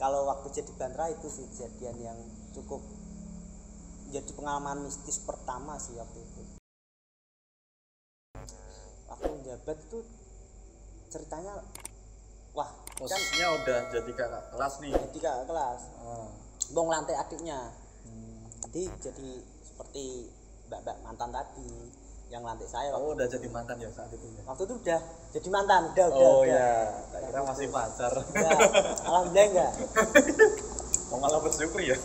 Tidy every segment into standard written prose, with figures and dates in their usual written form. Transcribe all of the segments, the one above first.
kalau waktu jadi bandra itu sih kejadian yang cukup jadi pengalaman mistis pertama sih waktu itu. Waktu menjabat itu ceritanya wah posisinya kan, udah jadi kakak kelas nih. Jadi kakak kelas. Bong lantai adiknya. Jadi seperti mbak mantan tadi yang lantai saya. Oh udah jadi mantan ya saat itu ya? Waktu itu udah jadi mantan, udah. Oh iya, kira masih pacar. Ya, alhamdulillah enggak. Mau malah bersyukur ya?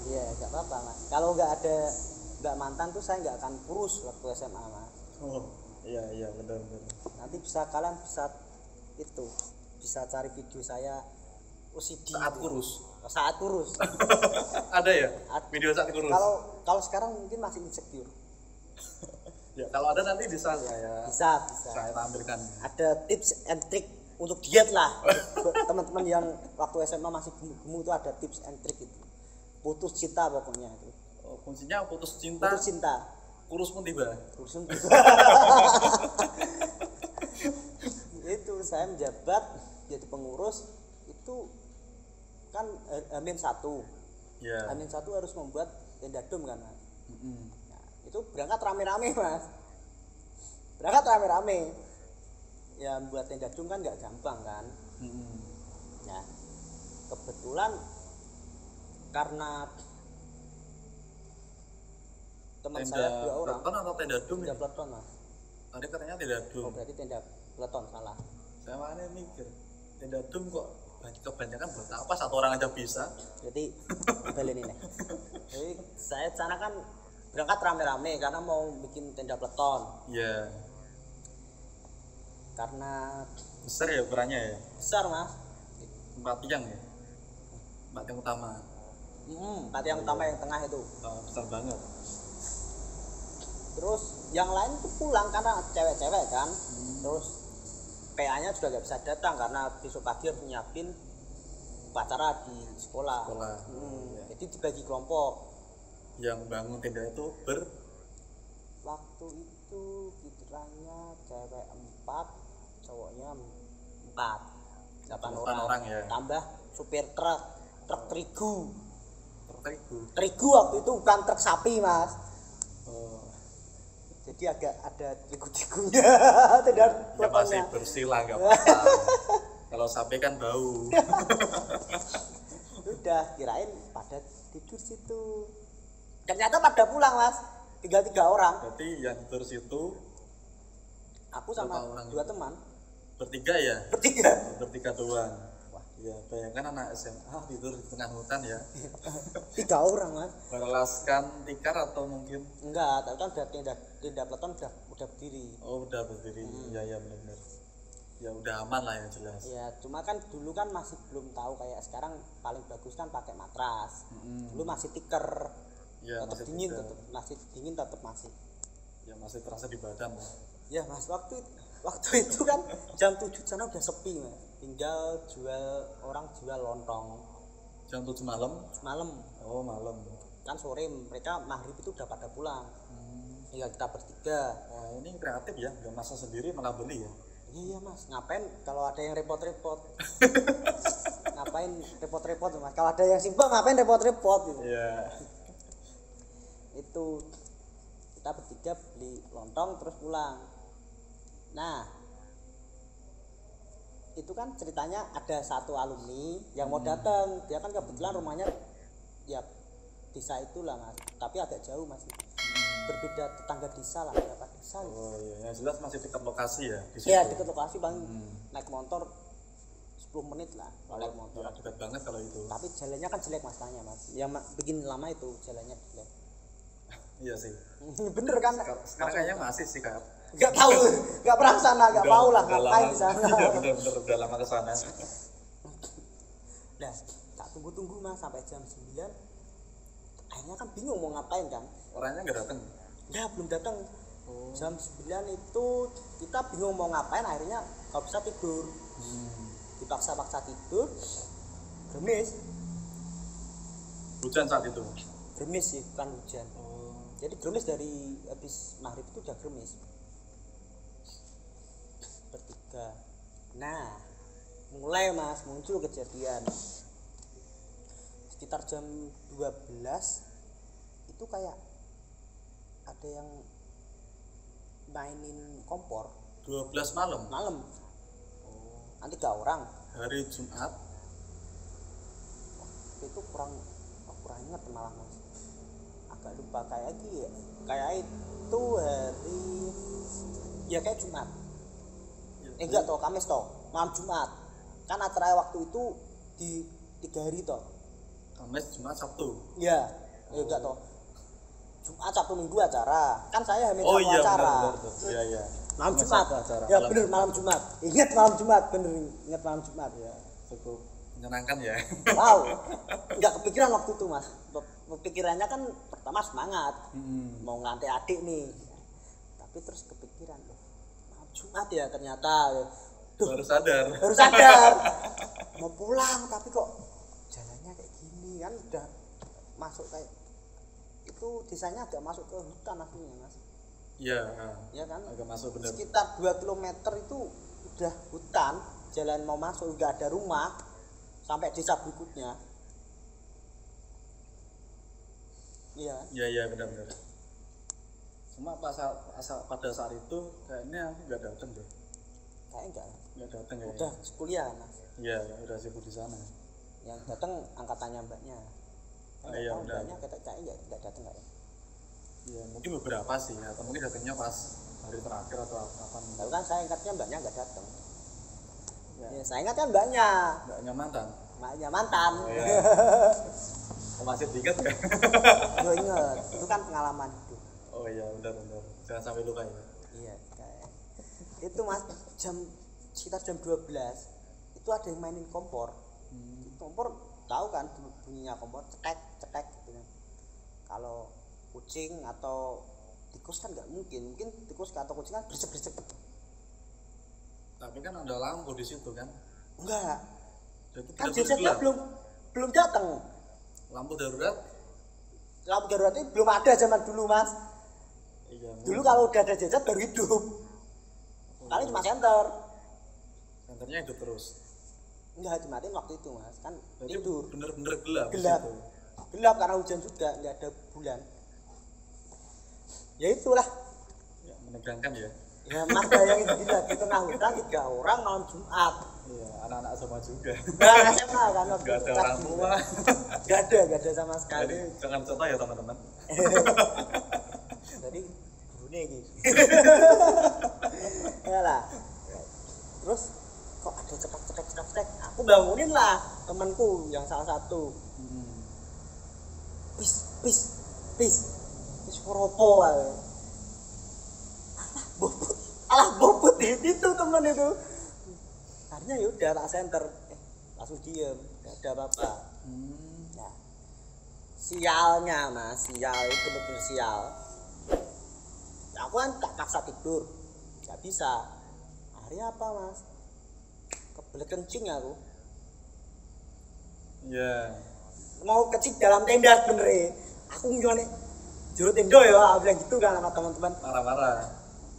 Iya, enggak apa-apa mas. Kalau enggak ada enggak mantan tuh saya enggak akan kurus waktu SMA mas. Oh iya benar. Nanti kalian bisa cari video saya OCD saat kurus. Ada ya? Video saat kurus. Kalau sekarang mungkin masih insecure. Ya kalau ada nanti bisa saya tampilkan. Ada tips and trick untuk diet lah. Teman-teman yang waktu SMA masih gemuk itu ada tips and trick itu. Putus cinta pokoknya itu. Oh, kuncinya putus cinta. Kurus pun tiba. Itu saya menjabat jadi pengurus itu kan Amin 1. Yeah. Amin 1 harus membuat tenda dom kan mas. Nah, itu berangkat rame-rame mas. Ya buat tenda dom kan nggak gampang kan. Nah kebetulan karena teman saya 2 orang. Peleton atau tenda dom? Tenda peleton mas. Tadi katanya tenda dom. Oh berarti tenda peleton salah. Saya mana mikir tenda dom kok kebanyakan buat apa, satu orang aja bisa. Jadi balen ini. Jadi saya sana kan berangkat rame-rame karena mau bikin tenda peleton. Iya. Karena besar ya ukurannya ya. Besar mas. 4 tiang ya. 4 yang utama. 4 yang utama yang tengah itu. Besar banget. Terus yang lain tuh pulang karena cewek-cewek kan. Terus PA-nya juga gak bisa datang karena besok pagi harus nyiapin upacara di sekolah. Ya. Jadi dibagi kelompok. Yang bangun tenda itu waktu itu kiranya cewek 4, cowoknya 4. 8 orang ya. Tambah supir truk terigu. Terigu waktu itu bukan truk sapi mas. Jadi agak ada terigu-terigunya. Ya masih bersih lah nggak apa-apa. Kalau sapi kan bau. Udah kirain pada tidur situ. Ternyata pada pulang mas. Tinggal 3 orang. Berarti yang tidur situ aku sama 2 teman. Bertiga ya? Bertiga doang. Wah, ya bayangkan anak SMA tidur di tengah hutan ya. 3 orang mas. Beralaskan tikar atau mungkin? Enggak, tapi kan udah tenda peleton udah berdiri. Oh udah berdiri. Ya benar. Ya udah aman lah yang jelas. Ya cuma kan dulu kan masih belum tahu kayak sekarang paling bagus kan pakai matras. Dulu masih tikar. Ya, tetap dingin tetap masih. Ya masih terasa di badan. Ya mas waktu itu kan jam 7 sana udah sepi mas. Tinggal orang jual lontong. Jam 7 malam? Malam. Oh malam. Kan sore mereka maghrib itu udah pada pulang. Tinggal kita bertiga. Wah ini kreatif ya, nggak masak sendiri malah beli ya. Iya mas, ngapain kalau ada yang repot-repot. Ngapain repot-repot mas, kalau ada yang simpel ngapain repot-repot gitu. Iya. Itu kita bertiga beli lontong terus pulang. Nah itu kan ceritanya ada satu alumni yang mau datang. Dia kan kebetulan rumahnya ya desa itulah mas, tapi agak jauh masih. Berbeda tetangga desa lah, berapa desa. Oh iya, yang jelas masih dekat lokasi ya. Iya dekat lokasi bang. Naik motor 10 menit lah naik motor. Ya, dekat banget kalau itu. Tapi jalannya kan jelek mas tanya mas. Yang bikin lama itu jalannya jelek. Iya sih. Bener kan? Sekarang kayaknya masih sih kak. Gak tahu, gak pernah sana, gak mau lah ngapain di sana. Iya bener udah lama kesana. Nah, tak tunggu mas sampai jam 9. Akhirnya kan bingung mau ngapain kan. Orangnya nggak datang? Ya belum datang. Jam 9 itu kita bingung mau ngapain, akhirnya gak bisa tidur. Dipaksa-paksa tidur. Gerimis. Hujan saat itu? Gerimis sih, bukan hujan. Jadi gerimis dari habis maghrib itu udah gerimis. Bertiga. Nah mulai mas muncul kejadian sekitar jam 12 itu kayak ada yang mainin kompor 12 malam. malam. Nanti 3 orang. Hari Jumat. Itu kurang ingat malah mas, agak lupa kayak itu hari ya kayak Jumat enggak toh Kamis toh malam Jumat kan acara waktu itu di 3 hari toh, Kamis, Jumat, Sabtu. ya enggak toh Jumat Sabtu Minggu acara kan saya hamil Oh satu iya acara benar. Iya iya. malam Kamis Jumat satu acara. ya bener malam Jumat ingat malam Jumat Ya, cukup menyenangkan ya. wow nggak kepikiran waktu itu mas, pikirannya kan pertama semangat mau ngantai adik nih, tapi terus kepikiran loh malam Jumat ya ternyata. Duh, Baru sadar. mau pulang tapi kok jalannya kayak gini kan udah masuk kayak itu desanya agak masuk ke hutan aslinya mas. Iya. Ya kan Agak masuk benar. sekitar 2 km itu udah hutan, jalan mau masuk udah ada rumah sampai desa berikutnya. Iya. Iya benar. Cuma pada saat itu kayaknya aku nggak datang deh. Kayaknya Nggak datang ya. udah kuliah mas. Iya udah sibuk di sana. Yang datang angkatannya mbaknya. Iya udah. Mbaknya kayaknya nggak datang nggak ya? Iya mungkin beberapa sih atau mungkin datangnya pas hari terakhir atau apa. Tapi kan saya ingatnya mbaknya nggak datang. Ya. Ya, saya ingatnya mbaknya Mantan. mantan. Oh, iya. Masih diingat ya? Yo inget, itu kan pengalaman hidup. Oh iya benar. Jangan sampai lupa ya. Iya, kayak itu mas sekitar jam 12 itu ada yang mainin kompor. Kompor tahu kan bunyinya kompor cetek gitu kan. Kalau kucing atau tikus kan nggak mungkin tikus atau kucing kan berisik. Tapi kan ada lampu di situ kan? Enggak. Jadi Kan tidak jasetnya gelap. belum datang. Lampu darurat? Lampu darurat itu belum ada zaman dulu mas. Iya. Dulu kalau udah ada jaset baru hidup. Paling cuma senter. Senternya hidup terus. Enggak dimatiin waktu itu mas, kan Berarti tidur. bener-bener gelap. di Gelap. situ. Gelap karena hujan juga, nggak ada bulan. Ya itulah. Ya, menegangkan ya. Ya mas bayangin gila di tengah hutan 3 orang malam Jumat. Iya, anak-anak sama juga. Nah, SMA kan waktu Gak itu ada kelas orang tua. 2. Gak ada sama sekali. Jadi jangan contoh ya teman-teman. Jadi gurune iki. Ya lah. Terus kok ada cetek. Aku bangunin lah temanku yang salah satu. Pis poropo ae. Alah bobot itu temen itu. Akhirnya ya udah tak senter. Langsung diem, gak ada apa-apa. Nah, sialnya mas, sial itu betul sial. Aku kan gak paksa tidur, gak bisa. Akhirnya apa mas? Kebelet kencing aku. Iya. Mau kencing dalam tenda bener. Aku ngene juru tenda ya, aku bilang gitu kan sama teman-teman. Marah-marah.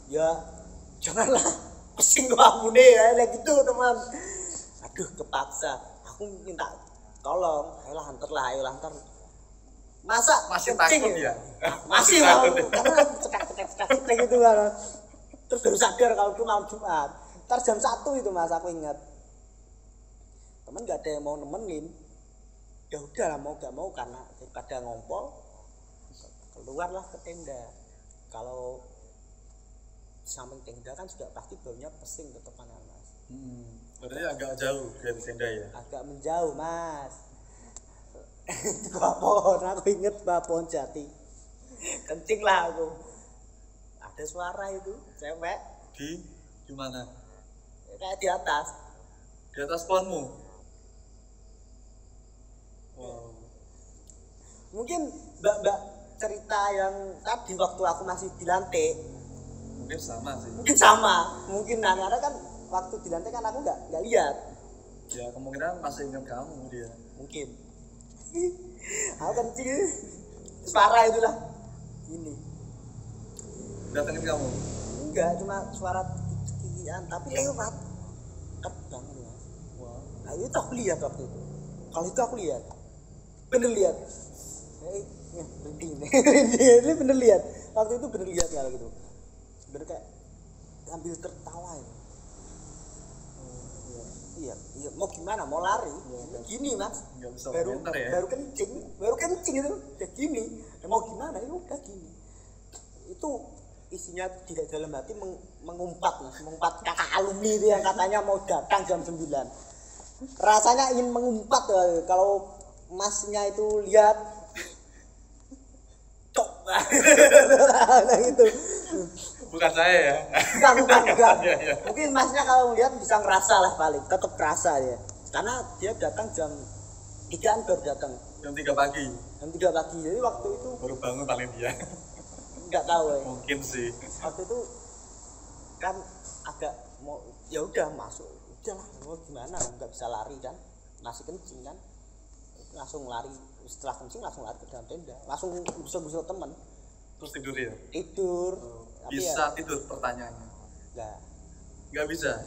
Ya janganlah pusing gua ambune ya gitu teman. Aduh kepaksa. Aku minta tolong, ayolah antar. Masa Masih kencing takut ya? Masih takut ya? karena cetak gitu kan. Terus baru sadar kalau itu malam Jumat. Ntar jam 1 itu mas aku ingat. Temen gak ada yang mau nemenin. Ya udah lah mau gak mau karena daripada ngompol keluarlah ke tenda. Kalau di samping tenda kan juga pasti baunya pesing tetepan mas. Berarti agak jauh dari tenda ya. Agak menjauh mas. Di bawah pohon aku inget bawah pohon jati. Kencing lah aku. Ada suara itu cewek Di mana? kayak di atas. Di atas pohonmu. Wow. Mungkin mbak cerita yang tadi waktu aku masih di lantai Mungkin sama sih. mungkin sama mungkin karena kan waktu di lantai kan aku nggak lihat Ya kemungkinan masih ingat kamu dia. mungkin aku kencing suara itulah ini Datengin kamu. enggak cuma suara kikian tapi lewat terbang ya. Wow. Nah itu aku lihat waktu itu kalau itu aku lihat bener lihat. Ya, ini bener lihat. Waktu itu bener lihat kalau gitu. Bener kayak sambil tertawa ya. Iya, mau gimana? Mau lari? Ya, gini mas, baru kencing itu, udah gini. Mau gimana? Ya udah gini. Itu isinya tidak dalam hati mengumpat mas, mengumpat kakak alumni itu yang katanya mau datang jam 9. Rasanya ingin mengumpat kalau masnya itu lihat, cok, nah itu. Bukan saya ya. Bukan. Mungkin masnya kalau lihat bisa ngerasa lah paling, tetap kerasa ya. Karena dia datang jam 3 baru datang. Jam 3 pagi. Jam 3 pagi. Jadi waktu itu baru bangun paling dia. Enggak tahu ya. Mungkin sih. Waktu itu kan agak mau ya udah masuk. Udahlah, mau gimana? Enggak bisa lari kan. Masih kencing kan. Langsung lari, setelah kencing langsung lari ke dalam tenda. Langsung gusur-gusur teman. Terus tidur ya? Tidur. Bisa ya, tidur pertanyaannya? Nggak bisa?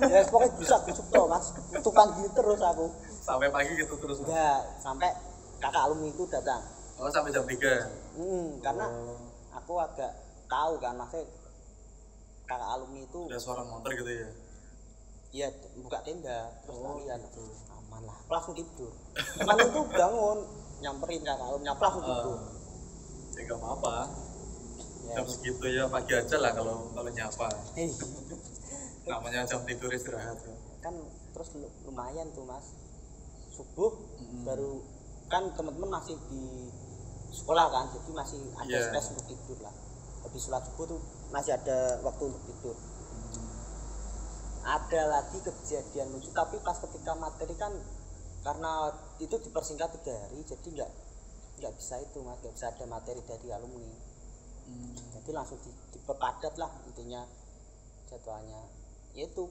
Ya pokoknya bisa gusuk toh mas, tutupan gitu terus aku. Sampai pagi gitu terus? Enggak, sampai kakak alumni itu datang. Oh sampai jam 3? Karena aku agak tahu kan maksudnya kakak alumni itu ada suara motor gitu ya? Iya, buka tenda, terus kalian gitu. Aman lah, aku langsung tidur. Teman itu bangun, nyamperin kakak alumni, aku langsung tidur. Ya gak apa-apa. Jam segitu ya pagi aja lah kalau nyapa. Namanya jam tidur istirahat kan. Terus lumayan tuh mas, subuh baru kan teman-teman masih di sekolah kan, jadi masih ada space untuk tidur lah. Habis sholat subuh tuh masih ada waktu untuk tidur. Ada lagi kejadian lucu, tapi pas ketika materi kan karena itu dipersingkat 3 hari, jadi nggak bisa itu mas, nggak bisa ada materi dari alumni. Jadi langsung diperpadat lah intinya jadwalnya, yaitu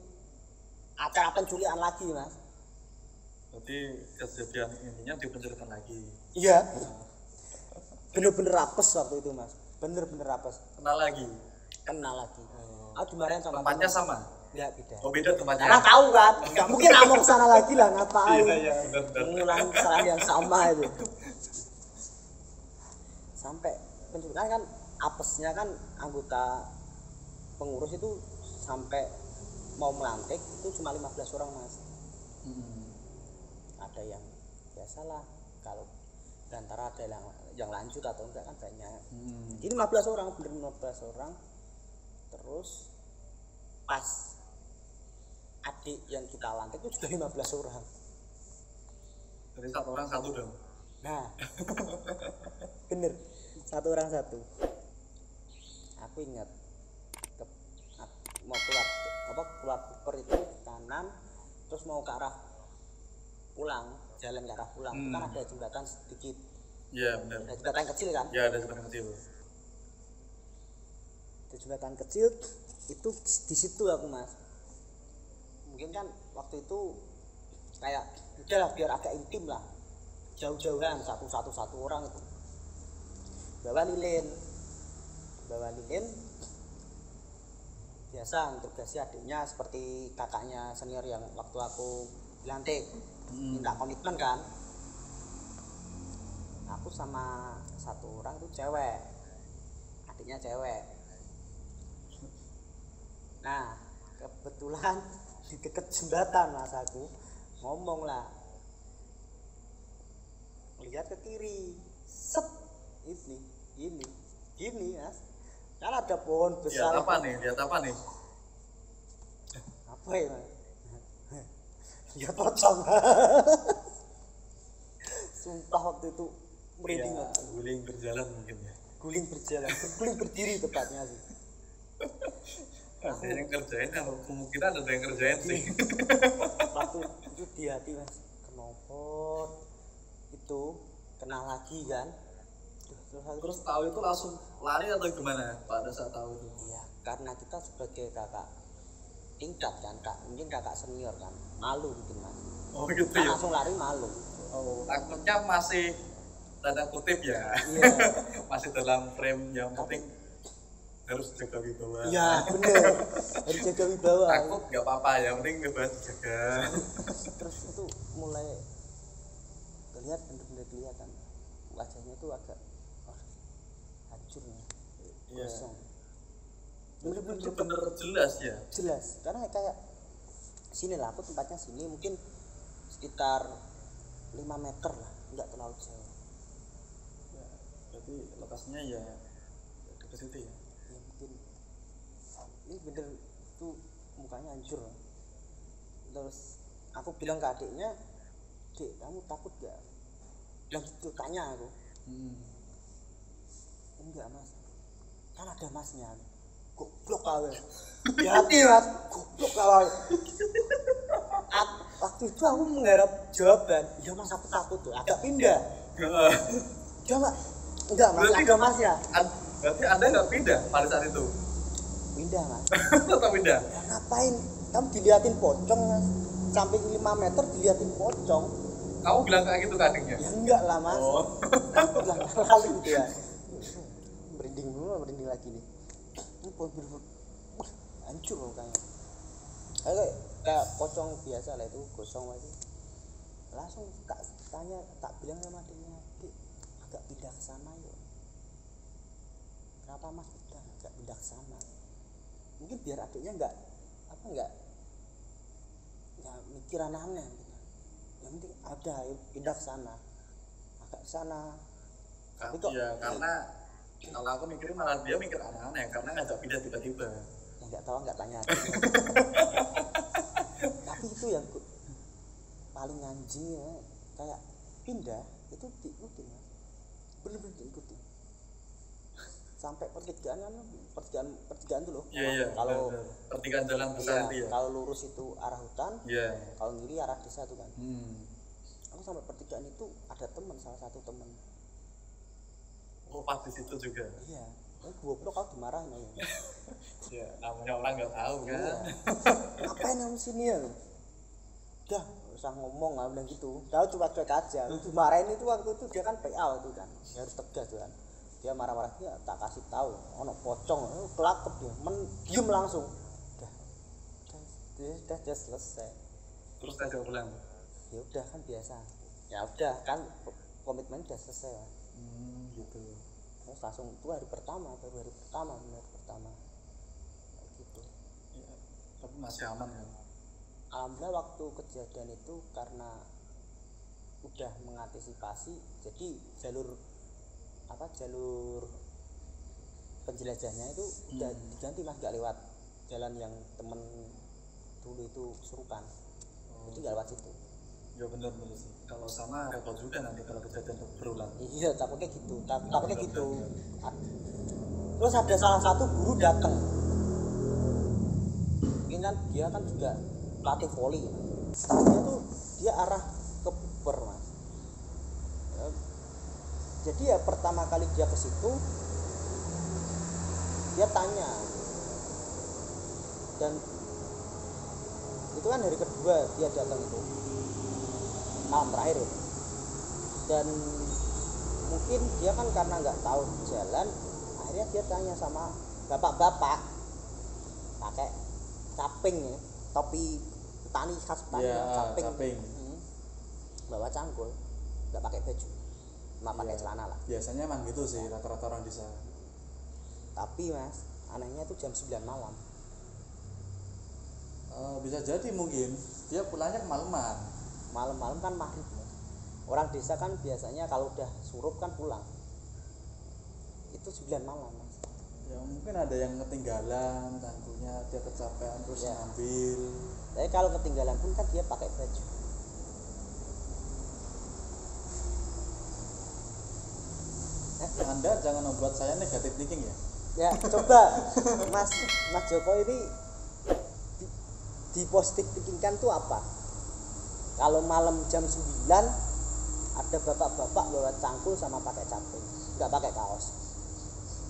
acara penculikan lagi mas. Berarti kejadian ininya dipenculikan lagi. Iya. Bener-bener apes waktu itu mas, bener-bener apes. Kenal lagi. Aku dimarahin sama tempatnya sama. Ya beda. Oh beda tempatnya. Karena tahu kan, nggak mungkin mau kesana lagi lah, ngapain? Iya benar. Mengulangi kesalahan yang sama itu. Sampai penculikan kan apesnya kan anggota pengurus itu sampai mau melantik itu cuma 15 orang mas. Ada yang biasalah, kalau antara ada yang lanjut atau enggak kan banyak. Ini 15 orang, bener 15 orang. Terus pas adik yang kita lantik itu juga 15 orang. Jadi 1 orang 1 dong. Nah, bener 1 orang 1. Aku ingat mau keluar Bogor itu kanan, terus mau ke arah pulang, jalan ke arah pulang itu kan ada jembatan sedikit. Iya benar. Ada jembatan kecil kan? Iya ada jembatan kecil. Ada jembatan kecil itu di situ aku mas. Mungkin kan waktu itu kayak udahlah biar agak intim lah, jauh-jauhan satu orang itu bawa lilin biasa interogasi adiknya seperti kakaknya senior yang waktu aku dilantik. Minta komitmen kan. Aku sama 1 orang itu cewek, adiknya cewek. Nah kebetulan di dekat jembatan mas, aku ngomong lah, lihat ke kiri, set, ini mas, kan ada pohon besar. Lihat apa nih? Apa ya mas? Lihat pocong. Sumpah waktu itu merinding. Ya, guling berjalan mungkin ya. Guling berdiri tepatnya sih. Ada yang kerjain, kemungkinan ada yang kerjain sih. Waktu itu di hati mas, kenapa itu kenal lagi kan? Terus tahu itu langsung lari atau gimana pada saat tahu itu? Iya, karena kita sebagai kakak tingkat kan, mungkin kakak senior kan, malu mungkin mas. Oh gitu kan ya? Langsung lari malu. Oh, takutnya masih tanda kutip ya? Iya. Masih dalam frame yang penting harus jaga wibawa. Iya bener, harus jaga wibawa. Takut nggak apa-apa, yang penting wibawa dijaga. Terus itu mulai Kelihatan bener-bener kelihatan wajahnya tuh agak hancur ya. Iya. Kosong. Bener-bener jelas ya. Jelas karena kayak sini lah, aku tempatnya sini mungkin sekitar 5 meter lah, nggak terlalu jauh Ya, berarti lokasinya ya dekat situ ya. ya. Mungkin ini bener tuh mukanya hancur. Terus aku bilang ke adiknya, "Dek, kamu takut gak?" Bilang gitu, tanya aku. Enggak mas, kan ada masnya. Goblok kau ya, hati mas, goblok kau. Waktu itu aku mengharap jawaban, ya mas aku takut tuh, agak pindah. Coba, enggak mas, Berarti ada masnya. Berarti Anda nggak pindah pada saat itu? Pindah mas. Tetap pindah? Ya, ngapain? Kamu diliatin pocong mas, sampai 5 meter diliatin pocong. Kamu bilang kayak gitu ke adiknya? Ya enggak lah mas, aku bilang kali gitu ya. Merinding lagi nih. Ini bener-bener hancur mukanya. Kayak pocong biasa lah itu, gosong itu. Langsung tak tanya, tak bilang sama adiknya, "Dik, agak pindah ke sana yuk." "Kenapa mas udah agak pindah ke sana?" Mungkin biar adiknya enggak mikir aneh-aneh gitu. Yang penting ada pindah ke sana, agak ke sana. Tapi kok ya karena kalau aku mikirin malah dia mikir aneh-aneh karena ngajak pindah tiba-tiba. ya nggak tahu, nggak tanya. Tapi itu yang paling anjing ya, kayak pindah itu diikutin mas, bener-bener diikutin sampai pertigaan tuh loh. Iya. Kalau pertigaan jalan besar itu ya. Kalau lurus itu arah hutan, Iya. kalau kiri arah desa tuh kan. Aku sampai pertigaan itu ada salah satu temen. Oh pas di situ juga. Iya. Goblok, kau dimarahin aja. Ya namanya orang nggak tahu kan. Iya. Ngapain kamu sini ya? Udah, usah ngomong, aku bilang gitu. Tahu cuma cuek aja. Dimarahin itu waktu itu dia kan PA itu kan. Dia harus tegas tuh kan. Dia marah-marah, dia tak kasih tahu. Ono pocong, kelakep dia. Diem langsung. Udah selesai. Terus saya jawab bilang. Ya udah kan biasa. Ya udah kan komitmen udah selesai. Gitu. Terus langsung itu hari pertama gitu. Ya, tapi masih aman kan? Alhamdulillah waktu kejadian itu karena udah mengantisipasi, jadi jalur penjelajahnya itu udah diganti mas, nggak lewat jalan yang temen dulu itu kesurupan. Jadi nggak lewat situ. Ya benar sih. Kalau sama repot juga nanti kalau kejadian berulang. Iya, takutnya gitu. Terus ada salah satu guru datang. Mungkin kan dia kan juga pelatih voli. Startnya tuh dia arah ke ber mas. Jadi ya pertama kali dia ke situ, dia tanya. Dan itu kan hari kedua dia datang itu, malam terakhir itu. Dan mungkin dia kan karena nggak tahu jalan, akhirnya dia tanya sama bapak-bapak pakai caping ya, topi petani khas petani ya, caping. Bawa cangkul, nggak pakai baju, cuma pakai celana lah. Biasanya emang gitu sih rata-rata orang di sana. Tapi mas, anehnya itu jam 9 malam. Bisa jadi mungkin dia pulangnya kemalaman. Malam-malam kan maghrib mas. Orang desa kan biasanya kalau udah surup kan pulang. Itu 9 malam mas. Ya mungkin ada yang ketinggalan cangkulnya, dia kecapean terus ngambil. Tapi kalau ketinggalan pun kan dia pakai baju. Anda jangan membuat saya negatif thinking ya. Ya coba Mas Joko ini di positif thinkingkan tuh apa? Kalau malam jam 9 ada bapak-bapak bawa cangkul sama pakai caping, nggak pakai kaos.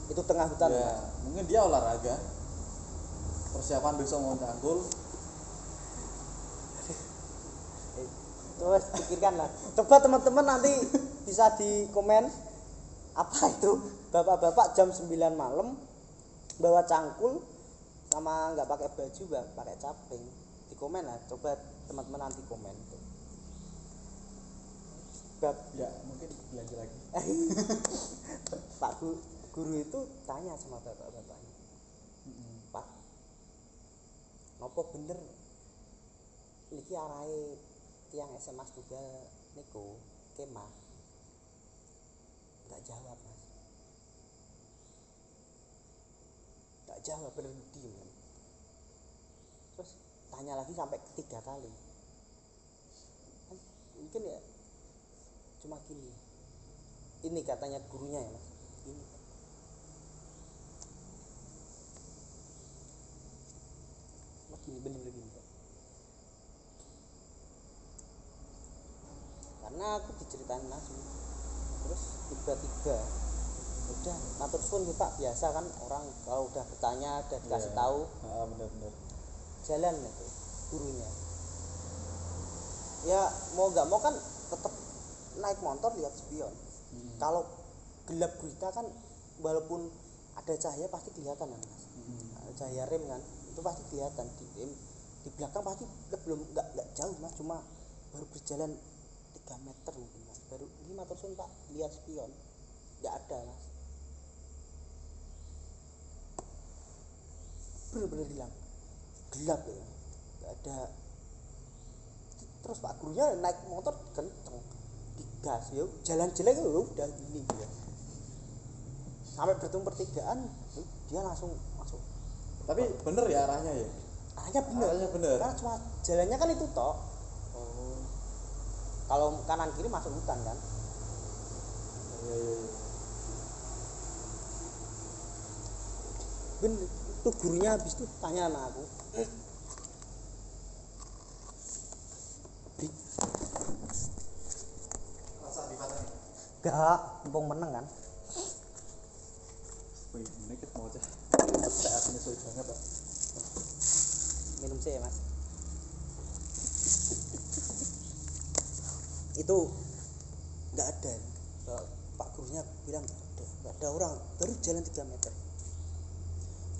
Itu tengah hutan ya, mas. Mungkin dia olahraga, persiapan besok mau cangkul. Terus pikirkan lah. Coba teman-teman nanti bisa di komen apa itu bapak-bapak jam 9 malam bawa cangkul sama nggak pakai baju, pakai caping. Di komen lah, coba teman-teman nanti komen tuh. bab ya mungkin lanjut lagi. Pak guru itu tanya sama bapak-bapaknya, Pak, nopo bener niki arahe tiang SMA juga niku kemah? Nggak jawab mas, nggak jawab, bener diem. Terus tanya lagi sampai 3 kali, kan mungkin ya cuma gini, ini katanya gurunya ya mas, ini begini, bener-bener gini Pak. Karena aku diceritain langsung, terus tiba-tiba udah matur suwun Pak, biasa kan orang kalau udah bertanya udah dikasih tahu, Benar-benar jalan itu gurunya. Ya mau nggak mau kan tetap naik motor lihat spion. Kalau gelap gulita kan walaupun ada cahaya pasti kelihatan kan mas. Cahaya rem kan itu pasti kelihatan di belakang pasti belum nggak jauh mas, cuma baru berjalan 3 meter mungkin mas, baru ini motor sun Pak lihat spion nggak ada mas, bener-bener hilang, gelap ya, nggak ada. Terus pak gurunya naik motor kenceng digas, ya jalan jelek ya udah gini dia sampai bertemu pertigaan dia langsung masuk. tapi bener ya arahnya ya. Arahnya bener karena cuma jalannya kan itu toh. Kalau kanan kiri masuk hutan kan. Iya. Ben itu gurunya habis itu tanya sama aku, Rasa dipatani. gak mumpung meneng kan. Wih, ini kita mau aja. Saatnya sulit banget Pak. Minum sih ya mas. Itu nggak ada, pak gurunya bilang nggak ada orang, baru jalan 3 meter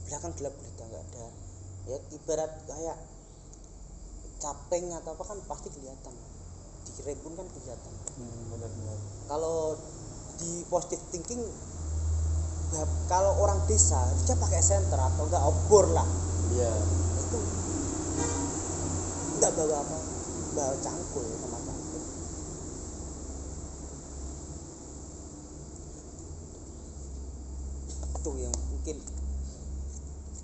belakang gelap gulita nggak ada. Ya ibarat kayak capeng atau apa kan pasti kelihatan, di rem pun kan kelihatan. Benar-benar. Kalau di positive thinking, kalau orang desa dia pakai senter atau enggak obor lah, Iya. itu enggak bawa apa, bawa cangkul sama cangkul. Itu yang mungkin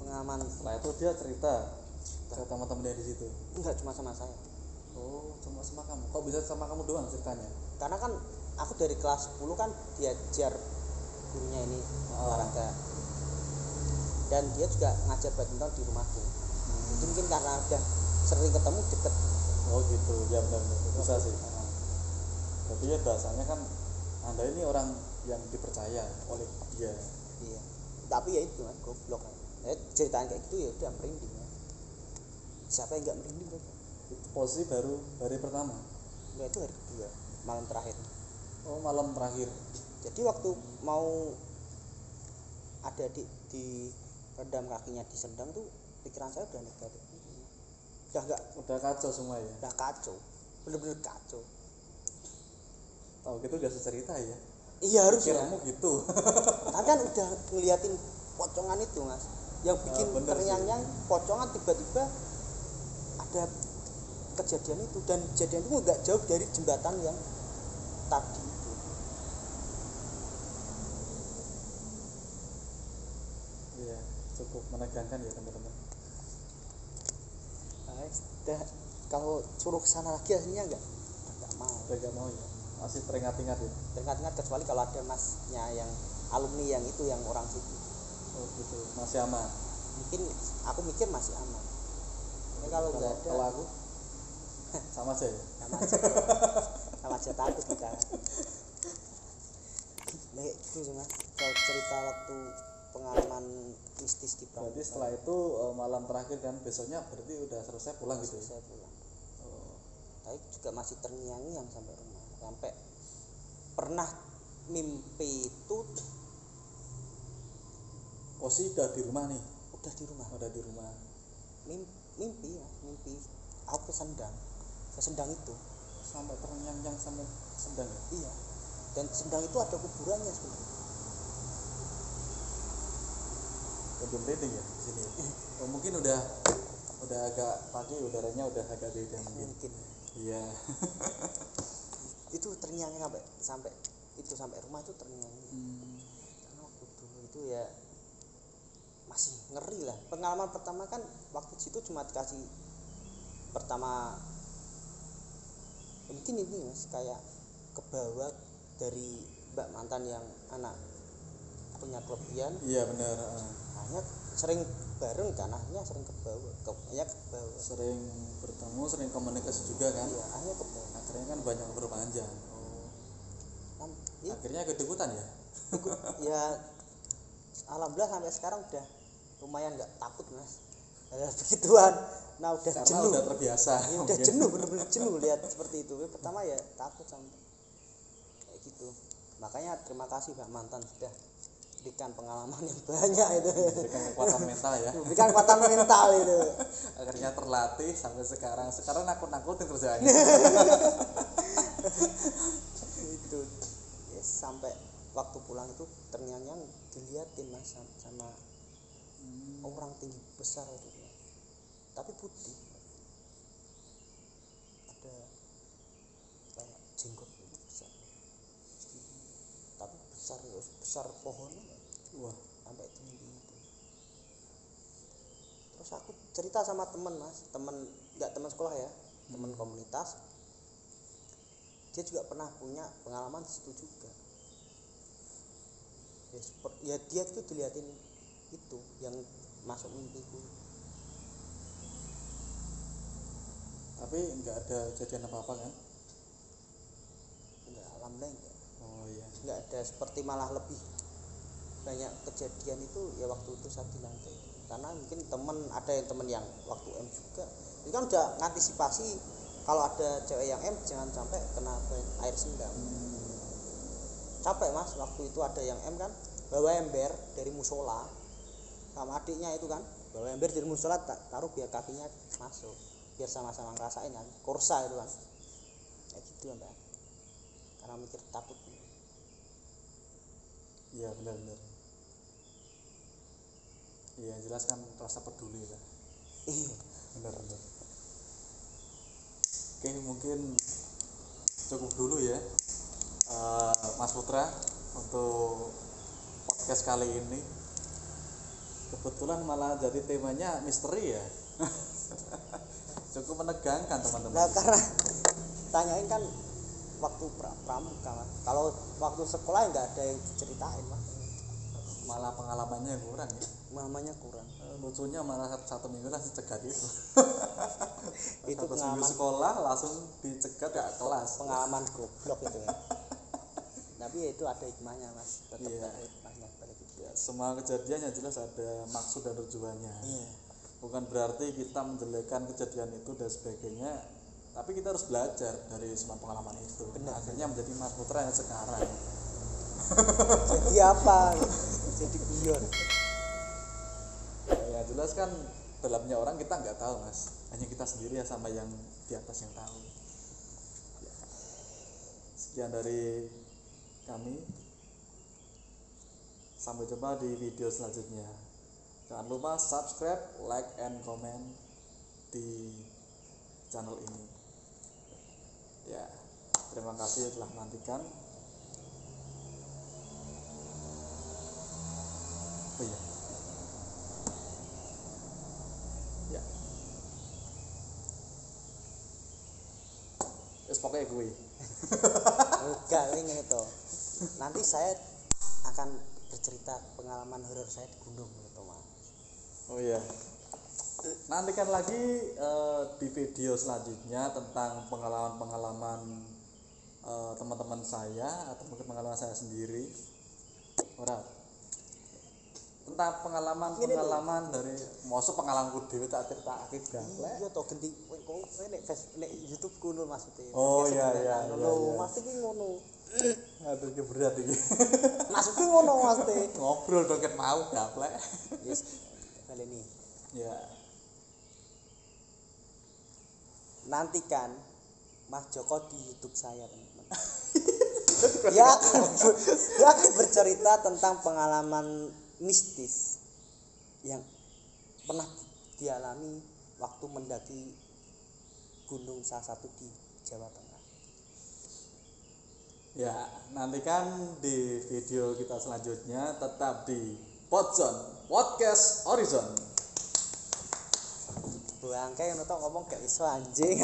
pengalaman. Setelah itu dia cerita ke teman-temannya di situ. Enggak cuma sama saya, Oh, cuma sama kamu. Kok bisa sama kamu doang ceritanya? karena kan aku dari kelas 10 kan diajar gurunya ini olahraga, dan dia juga ngajar badminton di rumahku. Itu mungkin karena udah sering ketemu deket. Oh gitu, ya benar-benar bisa sih. Berarti ya bahasanya kan Anda ini orang yang dipercaya oleh dia. Iya, tapi ya itu kan goblok kan. Ceritaan kayak gitu ya udah merinding ya. Siapa yang nggak merinding kan? Itu posisi baru hari pertama. Enggak, itu hari kedua, malam terakhir. Oh, malam terakhir. Jadi waktu mau ada di redam kakinya disendang tuh pikiran saya udah negatif. Udah kacau semua ya. Udah kacau, bener-bener kacau. Tahu gitu gak secerita ya. Iya harus ya. Kamu gitu. Tapi kan udah ngeliatin pocongan itu mas, yang bikin terngiang-ngiang pocongan, tiba-tiba ada kejadian itu, dan kejadian itu nggak jauh dari jembatan yang tadi itu. Iya, cukup menegangkan ya teman-teman. Nah, kalau suruh kesana lagi aslinya nggak mau. Udah gak mau ya. Masih teringat-ingat ya. Teringat-ingat, kecuali kalau ada masnya yang alumni yang itu, yang orang situ. Oh gitu, masih aman. Mungkin aku mikir masih aman. Ini kalau nggak ada, kalau aku sama aja ya. sama aja takut kita. Kayak gitu sih mas. Kalau cerita waktu pengalaman mistis di Prambanan. Berarti setelah itu malam terakhir kan, besoknya berarti udah selesai pulang gitu. Selesai pulang. Tapi juga masih terngiang-ngiang sampai rumah. Sampai pernah mimpi itu. Oh sih udah di rumah nih. Udah di rumah. Udah di rumah. Mimpi ya, mimpi. Aku kesendang itu sampai terngiang-ngiang sampai Sendang ya? Iya. Dan Sendang itu ada kuburannya sebenarnya. Belum rating ya di sini. Oh, mungkin udah agak pagi, udaranya udah agak beda mungkin. Iya. Itu terngiang sampai rumah itu terngiang. Karena waktu dulu itu ya masih ngeri lah. Pengalaman pertama kan waktu situ cuma dikasih pertama mungkin ini Mas kayak ke bawah dari mbak mantan yang anak punya kelebihan. Iya benar. Hanya sering bareng kan, akhirnya sering ke bawah, sering bertemu, sering komunikasi juga kan. Iya, akhirnya ke bawah. Akhirnya kan banyak berpanjang. Akhirnya ikut-ikutan ya. Ya alhamdulillah sampai sekarang udah lumayan nggak takut Mas begituan. Nah udah karena jenuh, udah terbiasa ya, udah jenuh, bener-bener jenuh lihat seperti itu. Pertama ya takut sama kayak gitu. Makanya terima kasih Mbak mantan sudah berikan pengalaman yang banyak itu, berikan kekuatan mental ya, berikan kekuatan mental itu. Akhirnya terlatih sampai sekarang nakut-nakutin kerjaannya. Itu ya, sampai waktu pulang itu terngiang-ngiang diliatin Mas sama orang tinggi besar itu, tapi putih, ada kayak jenggot itu besar, tapi besar pohonnya. Wah, sampai tinggi itu. Terus aku cerita sama temen Mas, nggak teman sekolah ya, teman komunitas. Dia juga pernah punya pengalaman di situ juga. Ya dia itu dilihatin itu yang masuk mimpiku. Tapi nggak ada kejadian apa-apa kan? Enggak, alhamdulillah enggak. Oh iya. Enggak ada, seperti malah lebih banyak kejadian itu ya waktu itu saat di lantai. Karena mungkin ada temen yang waktu M juga. Ini kan udah ngantisipasi kalau ada cewek yang M jangan sampai kena air sendang. Capek Mas, waktu itu ada yang M kan bawa ember dari musola sama adiknya itu kan, bawa ember dari musola taruh biar kakinya masuk, biar sama-sama ngerasain kan, kursa itu kan, kayak gitu Mbak. Karena mikir takut. Iya benar-benar. Iya jelas kan rasa peduli lah. Iya benar-benar. Oke mungkin cukup dulu ya Mas Putra untuk podcast kali ini. Kebetulan malah jadi temanya misteri ya. Cukup menegangkan teman-teman. Nah karena tanyain kan waktu pramuka Mas. Kalau waktu sekolah nggak ada yang diceritain Mas. Malah pengalamannya kurang ya. Pengalamannya kurang. Lucunya malah satu minggu langsung cegat itu. Itu satu pengalaman minggu sekolah langsung dicegat gak kelas. Pengalaman goblok itu ya. Tapi ya itu ada hikmahnya Mas. Tetap Iya. ada hikmahnya balik itu. Ya, semua kejadian yang jelas ada maksud dan tujuannya. Iya. Bukan berarti kita menjelekkan kejadian itu dan sebagainya, tapi kita harus belajar dari semua pengalaman itu. Benar. Akhirnya menjadi Mas Putra yang sekarang. Jadi apa? Jadi guyon. Ya jelas kan dalamnya orang kita nggak tahu Mas, hanya kita sendiri ya sama yang di atas yang tahu. Ya. Sekian dari kami, sampai jumpa di video selanjutnya. Jangan lupa subscribe, like, and comment di channel ini. Ya, terima kasih telah menantikan. Oh iya. Ya. Wis pokoknya gue. Enggak ini itu. Nanti saya akan bercerita pengalaman horor saya di gunung gitu Mas. Oh iya. Nantikan lagi di video selanjutnya tentang pengalaman-pengalaman teman-teman saya atau mungkin pengalaman saya sendiri. Tentang pengalaman dari mosok pengalamanku dhewe tak critakake gaplek. Iya to genti kok nek YouTube kuno maksudnya. Oh iya. Mas iki ngono. Aduh iki berat iki. Maksudnya ngono Mas teh. Ngobrol dong ket mau gaplek. Yes. Baleni. Ya. Nantikan Mas Joko di YouTube saya teman-teman. Dia akan bercerita tentang pengalaman mistis yang pernah dialami waktu mendaki gunung salah satu di Jawa Tengah. Ya, nantikan di video kita selanjutnya tetap di Podcast Horizon. Bangke ngono tok ngomong gak iso anjing.